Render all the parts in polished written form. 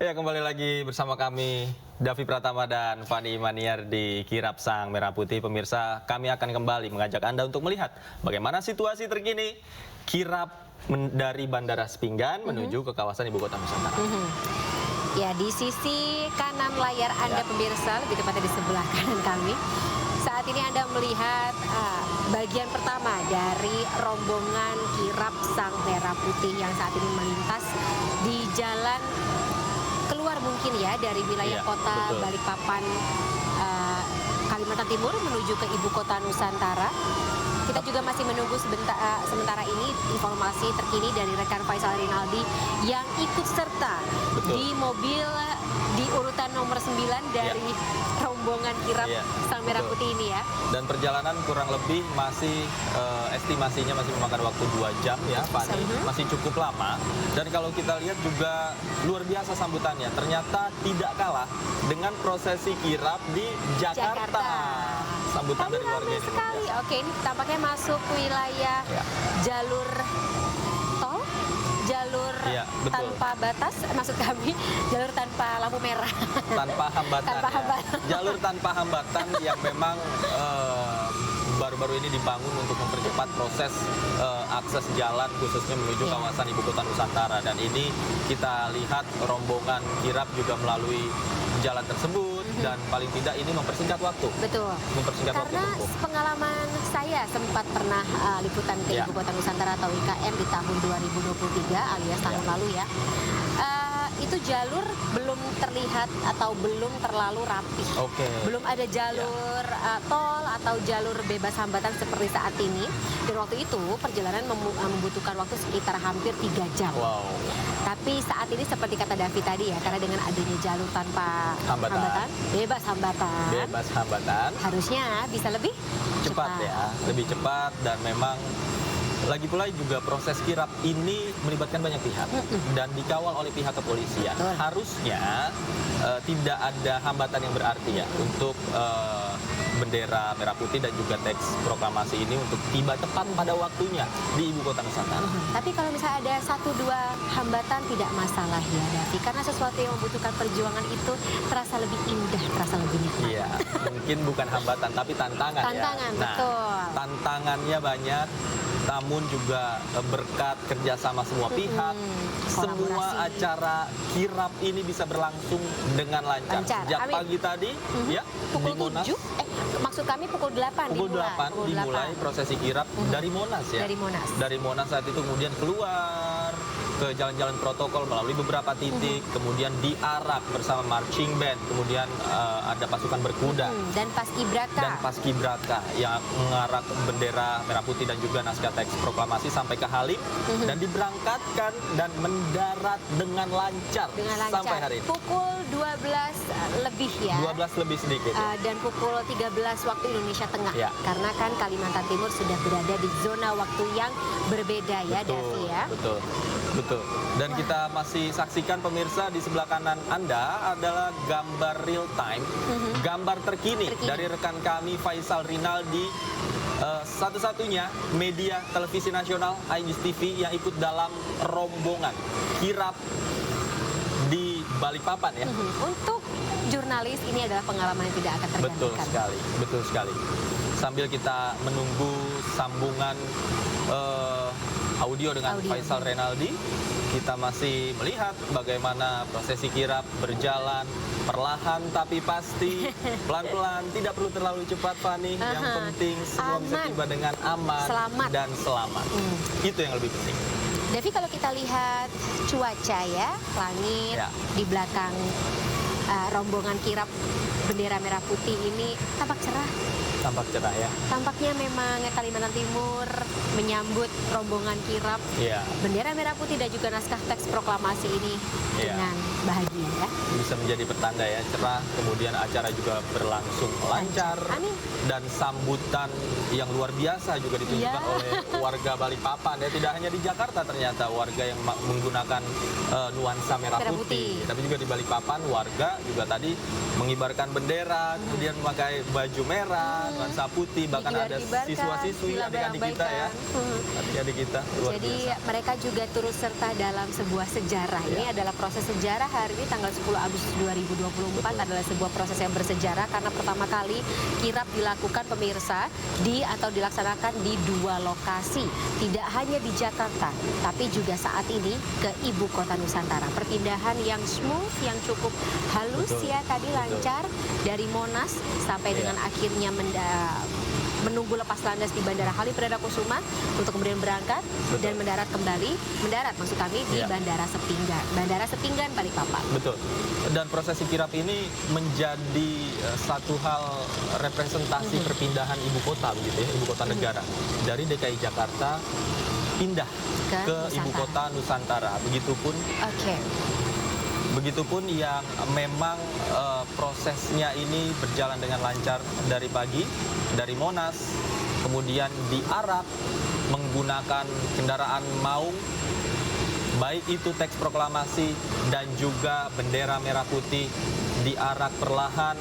Ya, kembali lagi bersama kami Davi Pratama dan Fani Imaniar di Kirap Sang Merah Putih. Pemirsa, kami akan kembali mengajak Anda untuk melihat bagaimana situasi terkini kirap dari Bandara Sepinggan menuju ke kawasan Ibu Kota Nusantara. Ya, di sisi kanan layar Anda pemirsa, lebih tepatnya di sebelah kanan kami. Saat ini Anda melihat bagian pertama dari rombongan kirap Sang Merah Putih yang saat ini melintas di jalan keluar mungkin ya dari wilayah kota betul. Balikpapan, Kalimantan Timur menuju ke Ibu Kota Nusantara. Kita juga masih menunggu sementara ini informasi terkini dari rekan Faisal Rinaldi yang ikut serta di mobil di urutan nomor 9 dari rombongan kirap Sang Merah Putih ini ya. Dan perjalanan kurang lebih masih estimasinya masih memakan waktu 2 jam ya, Fani. Masih cukup lama. Dan kalau kita lihat juga luar biasa sambutannya. Ternyata tidak kalah dengan prosesi kirap di Jakarta. Sambutan dari warga sekali. Oke, ini tampaknya masuk wilayah jalur tol, jalur tanpa batas, maksud kami jalur tanpa lampu merah. Tanpa hambatan. Jalur tanpa hambatan yang memang baru-baru ini dibangun untuk mempercepat proses akses jalan khususnya menuju kawasan Ibu Kota Nusantara. Dan ini kita lihat rombongan kirap juga melalui jalan tersebut dan paling tidak ini mempersingkat waktu. Betul. Mempersingkat waktu. Karena pengalaman saya sempat pernah liputan ke Ibu Kota Nusantara atau IKN di tahun 2023 alias tahun lalu ya. Itu jalur belum terlihat atau belum terlalu rapi. Belum ada jalur tol atau jalur bebas hambatan seperti saat ini. Dan waktu itu perjalanan membutuhkan waktu sekitar hampir 3 jam. Tapi saat ini seperti kata Davi tadi ya, karena dengan adanya jalur tanpa hambatan, bebas hambatan, harusnya bisa lebih cepat ya, lebih cepat. Dan memang lagi pula juga proses kirap ini melibatkan banyak pihak dan dikawal oleh pihak kepolisian. Harusnya tidak ada hambatan yang berarti ya untuk bendera merah putih dan juga teks proklamasi ini untuk tiba tepat pada waktunya di Ibu Kota Nusantara. Tapi kalau misalnya ada 1-2 hambatan tidak masalah ya Davi, karena sesuatu yang membutuhkan perjuangan itu terasa lebih indah, terasa lebih nikmat. Iya, mungkin bukan hambatan tapi tantangan ya. Tantangan, betul. Tantangannya banyak, namun juga berkat kerjasama semua pihak, semua acara kirap ini bisa berlangsung dengan lancar. Sejak pagi tadi, ya, pukul di Monas. 7, maksud kami pukul 8 dimulai prosesi kirap dari Monas ya. Dari Monas saat itu kemudian keluar ke jalan-jalan protokol melalui beberapa titik, kemudian diarak bersama marching band, kemudian ada pasukan berkuda dan paskibraka yang mengarak bendera merah putih dan juga naskah teks proklamasi sampai ke Halim dan diberangkatkan dan mendarat dengan lancar sampai hari ini. Pukul 12 lebih ya. 12 lebih sedikit. Dan pukul 13 waktu Indonesia Tengah. Karena kan Kalimantan Timur sudah berada di zona waktu yang berbeda ya, Davi ya. Betul. Dan kita masih saksikan pemirsa di sebelah kanan Anda adalah gambar real time, gambar terkini dari rekan kami Faisal Rinaldi, satu-satunya media televisi nasional Ainus TV yang ikut dalam rombongan kirap di Balikpapan ya. Untuk jurnalis ini adalah pengalaman yang tidak akan tergantikan. Betul sekali. Sambil kita menunggu sambungan audio dengan Faisal Rinaldi, kita masih melihat bagaimana prosesi kirap berjalan perlahan tapi pasti, pelan-pelan, tidak perlu terlalu cepat Fani. Yang penting semua bisa tiba dengan aman dan selamat. Itu yang lebih penting. Davi, kalau kita lihat cuaca ya, langit di belakang rombongan kirap bendera merah putih ini tampak cerah. Tampak cerah ya. Tampaknya memang Kalimantan Timur menyambut rombongan kirap bendera merah putih dan juga naskah teks proklamasi ini dengan bahagia ya. Bisa menjadi pertanda ya, cerah, kemudian acara juga berlangsung lancar. Dan sambutan yang luar biasa juga ditunjukkan oleh warga Balikpapan ya. Tidak hanya di Jakarta ternyata warga yang menggunakan nuansa merah putih, tapi juga di Balikpapan warga juga tadi mengibarkan bendera, kemudian memakai baju merah, nuansa putih, bahkan ada siswa-siswi adik-adik kita ya, adik-adik kita. Jadi mereka juga turut serta dalam sebuah sejarah. Ini adalah proses sejarah hari ini tanggal 10 Agustus 2024 adalah sebuah proses yang bersejarah karena pertama kali kirap dilakukan pemirsa atau dilaksanakan di 2 lokasi. Tidak hanya di Jakarta, tapi juga saat ini ke Ibu Kota Nusantara. Perpindahan yang smooth, yang cukup halus ya, tadi lancar dari Monas sampai dengan akhirnya menunggu lepas landas di Bandara Halim Perdana Kusuma untuk kemudian berangkat dan mendarat maksud kami di Bandara Sepinggan Balikpapan. Betul. Dan prosesi kirap ini menjadi satu hal representasi perpindahan ibu kota begitu ya, ibu kota negara dari DKI Jakarta pindah ke ibu kota Nusantara. Begitupun yang memang prosesnya ini berjalan dengan lancar dari pagi, dari Monas, kemudian diarak menggunakan kendaraan maung, baik itu teks proklamasi dan juga bendera merah putih, diarak perlahan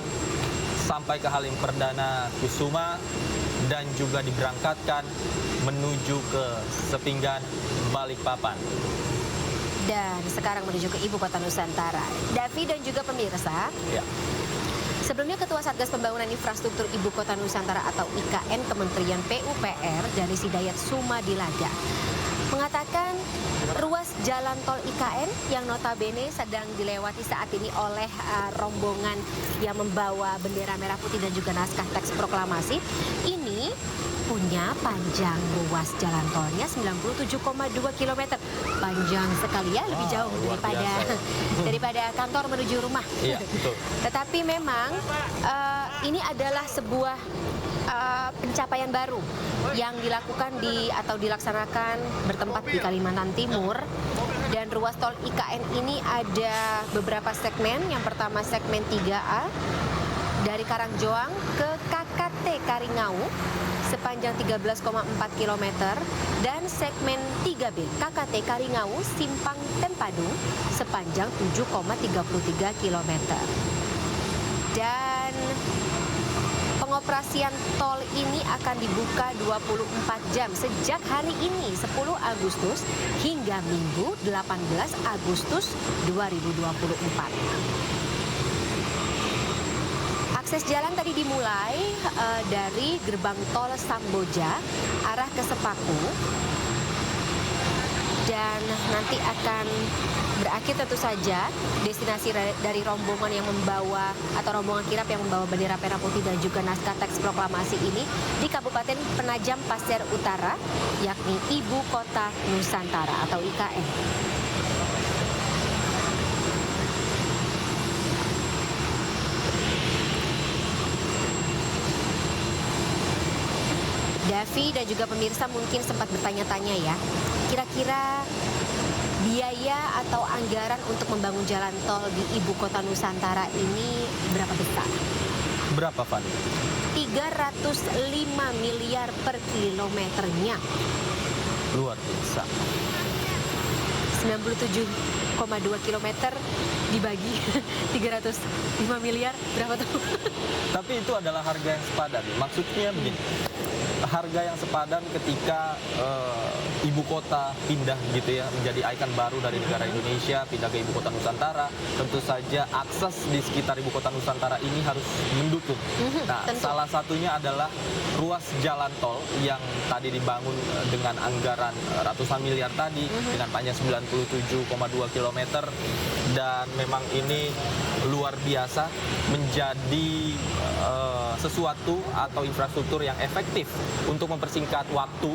sampai ke Halim Perdana Kusuma dan juga diberangkatkan menuju ke Sepinggan Balikpapan. Dan sekarang menuju ke Ibu Kota Nusantara. Davi dan juga pemirsa, sebelumnya Ketua Satgas Pembangunan Infrastruktur Ibu Kota Nusantara atau IKN Kementerian PUPR Danis Hidayat Sumadilaga mengatakan ruas jalan tol IKN yang notabene sedang dilewati saat ini oleh rombongan yang membawa bendera merah putih dan juga naskah teks proklamasi ini punya panjang ruas jalan tolnya 97,2 km. Panjang sekali ya, lebih jauh daripada kantor menuju rumah. Iya, betul. Tetapi memang ini adalah sebuah pencapaian baru yang dilakukan atau dilaksanakan bertempat di Kalimantan Timur. Dan ruas tol IKN ini ada beberapa segmen. Yang pertama segmen 3A dari Karangjoang ke KKT Karingau sepanjang 13,4 km dan segmen 3B KKT Karingau Simpang Tempadung sepanjang 7,33 km. Dan pengoperasian tol ini akan dibuka 24 jam sejak hari ini 10 Agustus hingga Minggu 18 Agustus 2024. Akses jalan tadi dimulai dari gerbang tol Samboja arah ke Sepaku dan nanti akan berakhir tentu saja destinasi dari rombongan yang membawa atau rombongan kirap yang membawa bendera merah putih dan juga naskah teks proklamasi ini di Kabupaten Penajam Pasir Utara yakni Ibu Kota Nusantara atau IKN. Davi dan juga pemirsa mungkin sempat bertanya-tanya ya, kira-kira biaya atau anggaran untuk membangun jalan tol di Ibu Kota Nusantara ini berapa besar? Berapa, Van? 305 miliar per kilometernya. Luar biasa. 97,2 kilometer dibagi 305 miliar, berapa tuh? Tapi itu adalah harga yang sepadan. Maksudnya begini, harga yang sepadan ketika ibu kota pindah gitu ya, menjadi ikon baru dari negara Indonesia, pindah ke Ibu Kota Nusantara, tentu saja akses di sekitar Ibu Kota Nusantara ini harus mendukung. Nah, salah satunya adalah ruas jalan tol yang tadi dibangun dengan anggaran ratusan miliar tadi, dengan panjang 97,2 km, dan memang ini luar biasa menjadi sesuatu atau infrastruktur yang efektif untuk mempersingkat waktu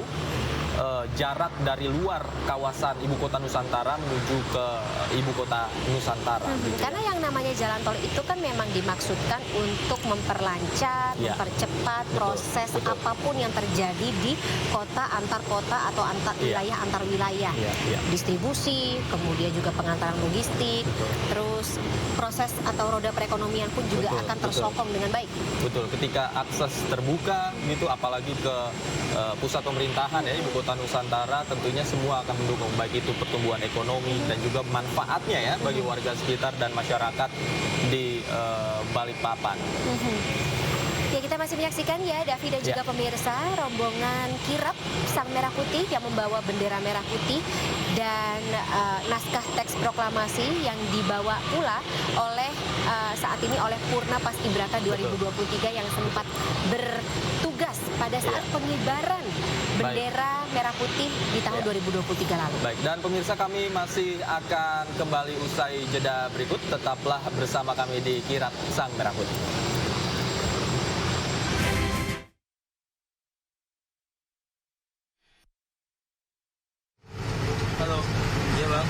jarak dari luar kawasan Ibu Kota Nusantara menuju ke Ibu Kota Nusantara. Karena yang namanya jalan tol itu kan memang dimaksudkan untuk memperlancar, mempercepat proses apapun yang terjadi di kota, antar kota atau antar wilayah, distribusi, kemudian juga pengantaran logistik, terus proses atau roda perekonomian pun juga akan tersokong dengan baik. Betul, ketika akses terbuka gitu, apalagi ke pusat pemerintahan ya, Ibu Kota Nusantara, tentunya semua akan mendukung, baik itu pertumbuhan ekonomi dan juga manfaatnya ya bagi warga sekitar dan masyarakat di Balikpapan. Ya, kita masih menyaksikan ya, Davi dan juga pemirsa, rombongan kirap Sang Merah Putih yang membawa bendera merah putih dan naskah teks proklamasi yang dibawa pula oleh saat ini oleh Purna Paskibraka 2023 yang sempat bertugas pada saat pengibaran bendera merah putih di tahun 2023 lalu. Baik, dan pemirsa, kami masih akan kembali usai jeda berikut. Tetaplah bersama kami di Kirap Sang Merah Putih. Halo, iya bang.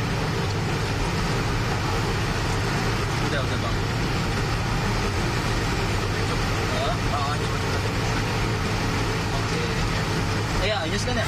Udah bang. Oke. Ya, Ayus kan ya?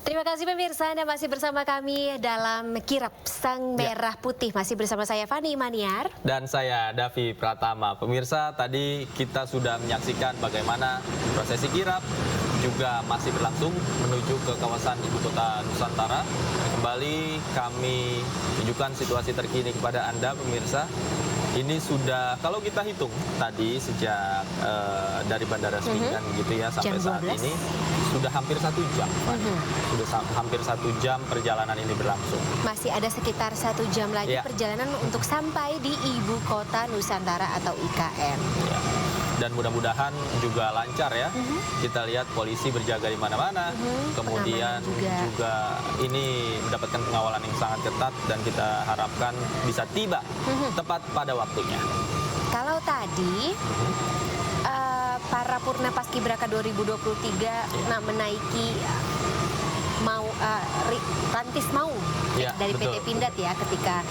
Terima kasih pemirsa, Anda masih bersama kami dalam Kirap Sang Merah Putih. Masih bersama saya Fani Maniar. Dan saya Davi Pratama. Pemirsa, tadi kita sudah menyaksikan bagaimana prosesi kirap juga masih berlangsung menuju ke kawasan Ibu Kota Nusantara. Kembali kami tunjukkan situasi terkini kepada Anda pemirsa. Ini sudah, kalau kita hitung tadi sejak dari Bandara Sepinggan gitu ya sampai saat ini sudah hampir 1 jam, sudah hampir 1 jam perjalanan ini berlangsung. Masih ada sekitar 1 jam lagi perjalanan untuk sampai di Ibu Kota Nusantara atau IKN. Ya. Dan mudah-mudahan juga lancar ya. Kita lihat polisi berjaga di mana-mana. Kemudian juga ini mendapatkan pengawalan yang sangat ketat dan kita harapkan bisa tiba tepat pada waktunya. Kalau tadi para Purna Paskibraka 2023 menaiki Rantis Maung dari PT Pindad ya ketika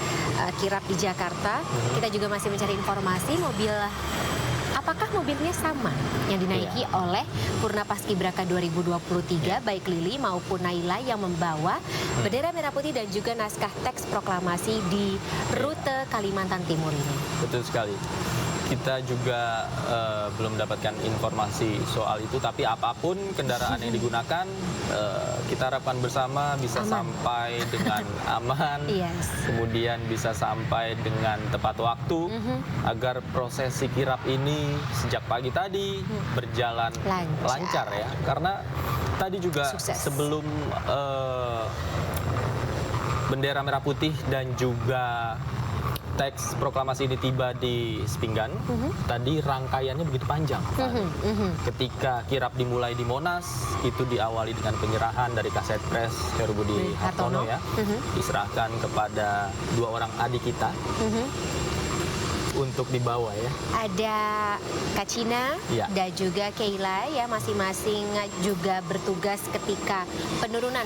kirap di Jakarta. Kita juga masih mencari informasi apakah mobilnya sama yang dinaiki oleh Purna Paskibraka 2023 baik Lili maupun Naila yang membawa bendera merah putih dan juga naskah teks proklamasi di rute Kalimantan Timur ini. Betul sekali. Kita juga belum mendapatkan informasi soal itu, tapi apapun kendaraan yang digunakan, kita harapkan bersama bisa sampai dengan aman, kemudian bisa sampai dengan tepat waktu, agar prosesi kirap ini sejak pagi tadi berjalan lancar ya. Karena tadi juga sebelum bendera merah putih dan juga teks proklamasi ini tiba di Sepinggan, tadi rangkaiannya begitu panjang. Ketika kirap dimulai di Monas, itu diawali dengan penyerahan dari Kasetpres Heru Budi Hartono ya, diserahkan kepada 2 orang adik kita untuk dibawa ya. Ada Kak Cina dan juga Keila ya, masing-masing juga bertugas ketika penurunan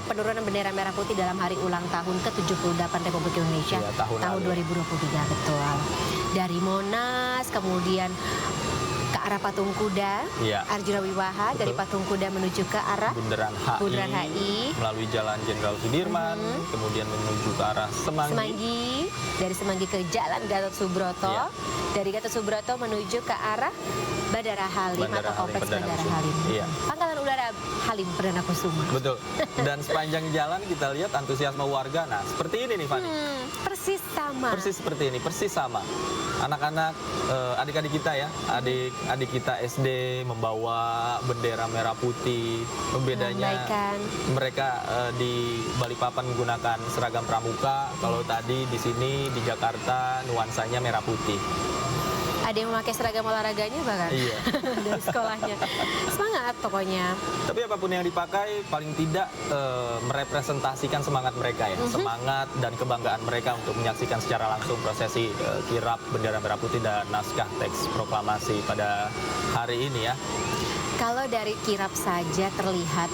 penurunan bendera merah putih dalam hari ulang tahun ke-78 Republik Indonesia tahun 2023, betul. Dari Monas kemudian ke arah Patung Kuda, Arjuna Wiwaha, dari Patung Kuda menuju ke arah Bundaran HI, melalui Jalan Jenderal Sudirman, kemudian menuju ke arah Semanggi, dari Semanggi ke Jalan Gatot Subroto, dari Gatot Subroto menuju ke arah Bandara Halim atau Kompleks Bandara Halim. Pangkalan Udara Halim Perdana Kusuma. Betul. Dan sepanjang jalan kita lihat antusiasme warga. Nah, seperti ini nih Fani. Persis sama. Persis seperti ini, persis sama. Anak-anak, adik-adik kita ya, adik kita SD membawa bendera merah putih. Bedanya mereka di Balikpapan menggunakan seragam pramuka. Kalau tadi di sini di Jakarta nuansanya merah putih. Ada yang memakai seragam olahraganya bahkan dari sekolahnya. Semangat pokoknya. Tapi apapun yang dipakai paling tidak merepresentasikan semangat mereka ya. Semangat dan kebanggaan mereka untuk menyaksikan secara langsung prosesi kirap bendera merah putih dan naskah teks proklamasi pada hari ini ya. Kalau dari kirap saja terlihat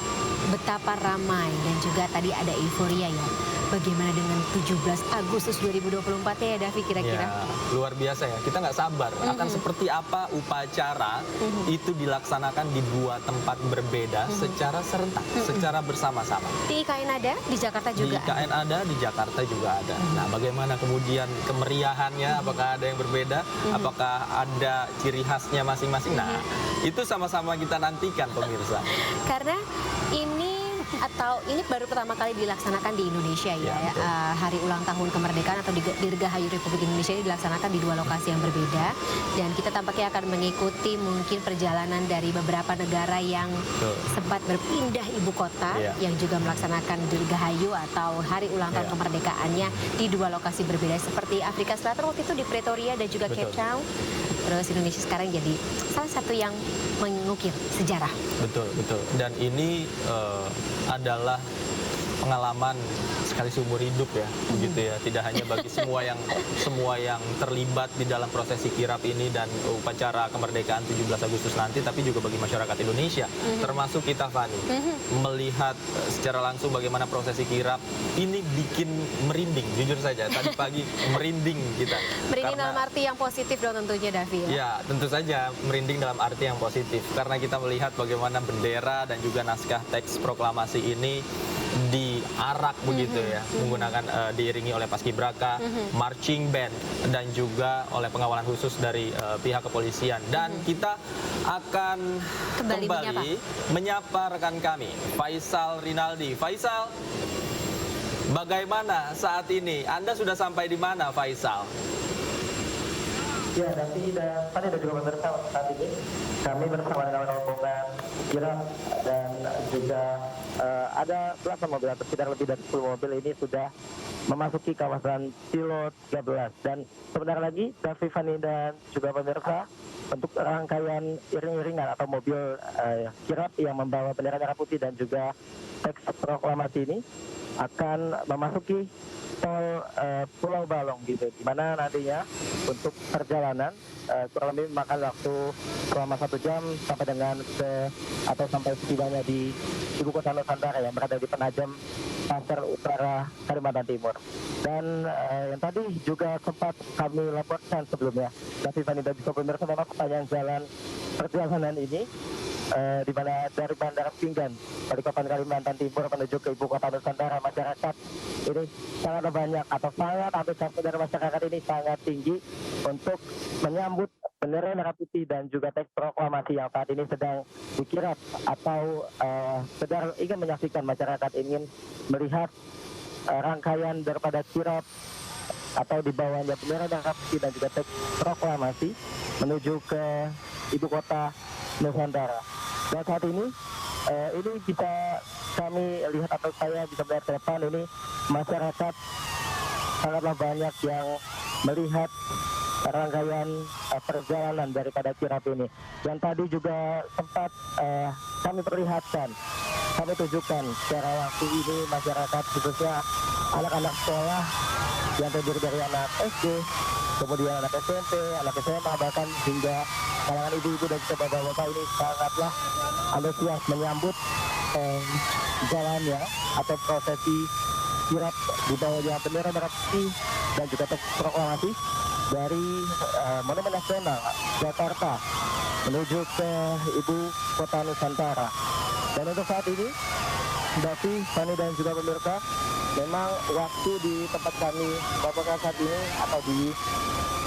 betapa ramai dan juga tadi ada euforia ya. bagaimana dengan 17 Agustus 2024 ya Davi kira-kira? Ya, luar biasa ya. Kita nggak sabar akan seperti apa upacara itu dilaksanakan di dua tempat berbeda secara serentak, secara bersama-sama. Di IKN ada, di Jakarta juga. Di IKN ada, di Jakarta juga ada. Nah, bagaimana kemudian kemeriahannya? Apakah ada yang berbeda? Apakah ada ciri khasnya masing-masing? Nah, itu sama-sama kita nantikan pemirsa. Karena ini baru pertama kali dilaksanakan di Indonesia ya, hari ulang tahun kemerdekaan atau Dirgahayu Republik Indonesia ini dilaksanakan di dua lokasi yang berbeda, dan kita tampaknya akan mengikuti mungkin perjalanan dari beberapa negara yang sempat berpindah ibu kota yang juga melaksanakan Dirgahayu atau hari ulang tahun kemerdekaannya di dua lokasi berbeda, seperti Afrika Selatan waktu itu di Pretoria dan juga Cape Town. Terus Indonesia sekarang jadi salah satu yang mengukir sejarah. Betul, betul. Dan ini adalah pengalaman sekali seumur hidup ya, begitu ya. Tidak hanya bagi semua yang terlibat di dalam prosesi kirap ini dan upacara kemerdekaan 17 Agustus nanti, tapi juga bagi masyarakat Indonesia, termasuk kita, Fani. Melihat secara langsung bagaimana prosesi kirap ini bikin merinding, jujur saja. Tadi pagi merinding kita. Merinding dalam arti yang positif dong tentunya, Davi. Ya, tentu saja merinding dalam arti yang positif. Karena kita melihat bagaimana bendera dan juga naskah teks proklamasi ini diarak begitu ya, menggunakan diiringi oleh paskibraka, marching band, dan juga oleh pengawalan khusus dari pihak kepolisian. Dan kita akan kembali menyapa rekan kami, Faisal Rinaldi. Faisal, bagaimana saat ini? Anda sudah sampai di mana, Faisal? Ya, Davi dan Fani dan juga pemirsa, saat ini kami bersama dengan rombongan kirap dan juga ada belasan mobil atau sekitar lebih dari 10 mobil ini sudah memasuki kawasan Silo 13. Dan sebentar lagi Davi, Fani dan juga pemirsa, untuk rangkaian iring-iringan atau mobil kirap yang membawa bendera merah putih dan juga teks proklamasi ini akan memasuki tol Pulau Balong gitu, di mana nantinya untuk perjalanan kurang lebih memakan waktu selama 1 jam sampai setibanya di ibu kota Nusantara yang berada di Penajam Pasar Utara, Kalimantan Timur. Dan yang tadi juga sempat kami laporkan sebelumnya, Davi, Fani dan juga pemirsa, memang sepanjang jalan perjalanan ini di mana dari Bandara Pinggan, Balikpapan, Kalimantan Timur menuju ke ibu kota Nusantara, masyarakat ini sangat banyak atau sangat antusias dari masyarakat ini sangat tinggi untuk menyambut bendera merah putih dan juga teks proklamasi yang saat ini sedang dikirap atau sedang ingin menyaksikan. Masyarakat ingin melihat rangkaian daripada kirap atau dibawanya bendera merah putih dan juga teks proklamasi menuju ke ibu kota Nusantara. Dan saat ini bisa kami lihat atau saya bisa melihat ke depan ini masyarakat sangatlah banyak yang melihat rangkaian perjalanan daripada kirap ini. Yang tadi juga sempat kami perlihatkan, kami tunjukkan secara waktu ini masyarakat khususnya anak-anak sekolah yang terdiri dari anak SD, kemudian anak SMP, anak SMA, bahkan hingga kalangan ibu-ibu dan juga bapak-bapak ini sangatlah antusias menyambut jalannya atau prosesi kirap di bawahnya bendera merah putih dan juga teks proklamasi dari Monumen Nasional Jakarta menuju ke ibu kota Nusantara. Dan untuk saat ini, Davi, Fani dan juga pemirsa, memang waktu di tempat kami melaporkan saat ini atau di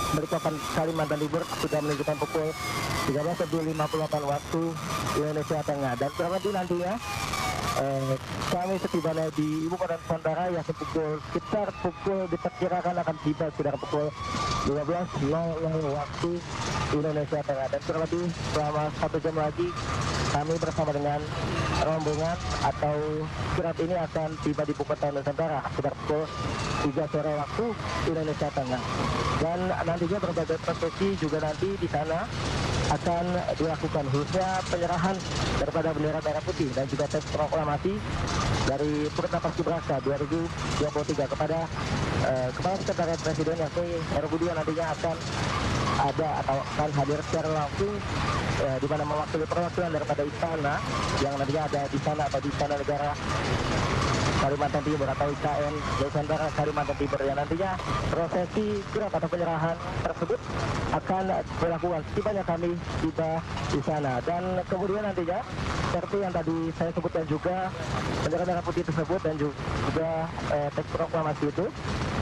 Balikpapan, Kalimantan Timur sudah menunjukkan pukul 13.58 waktu Indonesia Tengah. Dan kurang lebih nantinya kami setibanya di ibu kota Nusantara yang sekitar pukul diperkirakan akan tiba sekitar pukul 12.00 waktu Indonesia Tengah. Dan kurang lebih selama 1 jam lagi kami bersama dengan rombongan atau kirap ini akan tiba di ibu kota Nusantara sekitar pukul 3 sore waktu Indonesia Tengah. Dan nantinya berbagai prosesi juga nanti di sana akan dilakukan, khususnya penyerahan daripada bendera merah putih dan juga teks proklamasi dari Purna Paskibraka 2023 kepada Kepala Sekretariat Presiden yakni Heru Budi, yang nantinya akan ada atau akan hadir secara langsung di mana mewakili perwakilan daripada istana yang nantinya ada di sana atau di Istana Negara Kalimantan Timur atau IKN Nusantara Kalimantan Timur, yang nantinya prosesi kirap atau penyerahan tersebut akan dilakukan setibanya kami tiba di sana. Dan kemudian nantinya seperti yang tadi saya sebutkan juga, bendera merah putih tersebut dan juga teks proklamasi itu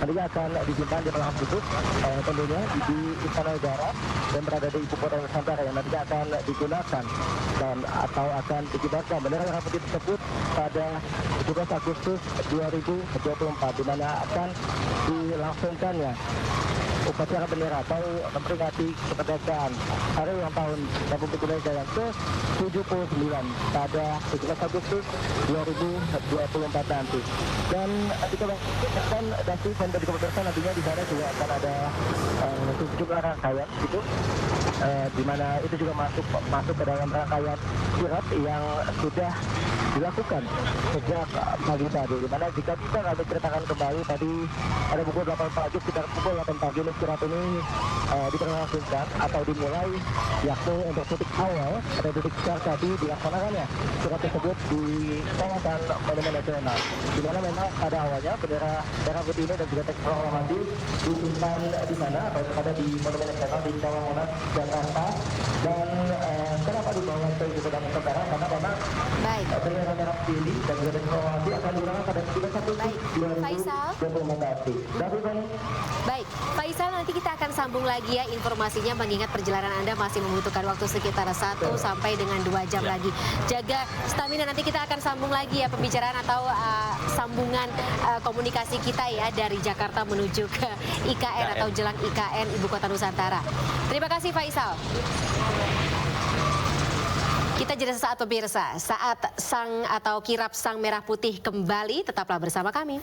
nantinya akan disimpan di ruangan khusus tentunya di Istana Negara dan berada di Ibu Kota Nusantara, yang nantinya akan digunakan dan atau akan dikibarkan bendera merah putih tersebut pada 17 Agustus 2024, di mana akan dilangsungkannya upacara bendera atau memperingati kemerdekaan hari ulang tahun Republik Indonesia yang ke-79 pada 17 Agustus 2024 nanti. Dan dikabarkan Davi dan dari pemirsa nantinya di sana juga akan ada sejumlah rangkaian gitu, di mana itu juga masuk ke dalam rangkaian kirap yang sudah dilakukan sejak pagi tadi, di mana jika bisa kami ceritakan kembali tadi pada pukul 8 pagi, sekitar pukul 8 pagi kirap ini diberlangsungkan atau dimulai, yakni untuk titik awal pada titik start tadi dilaksanakannya kirap tersebut di kawasan Monumen Nasional, di mana memang pada awalnya bendera merah putih ini dan juga teks proklamasi disimpan di sana atau ada di Monumen Nasional di Cawang Monas, Jakarta. Dan kenapa dibawa ke Ibu Kota Nusantara? Karena memang bendera merah putih ini dan juga teks proklamasi akan digunakan pada 31 2024 nanti. Baik, Faisal, nanti kita akan sambung lagi ya informasinya, mengingat perjalanan Anda masih membutuhkan waktu sekitar 1 sampai dengan 2 jam lagi. Jaga stamina, nanti kita akan sambung lagi ya pembicaraan atau sambungan komunikasi kita ya dari Jakarta menuju ke IKN atau jelang IKN Ibu Kota Nusantara. Terima kasih Faisal. Kita jeda sesaat pemirsa, saat sang atau kirap sang merah putih kembali, tetaplah bersama kami.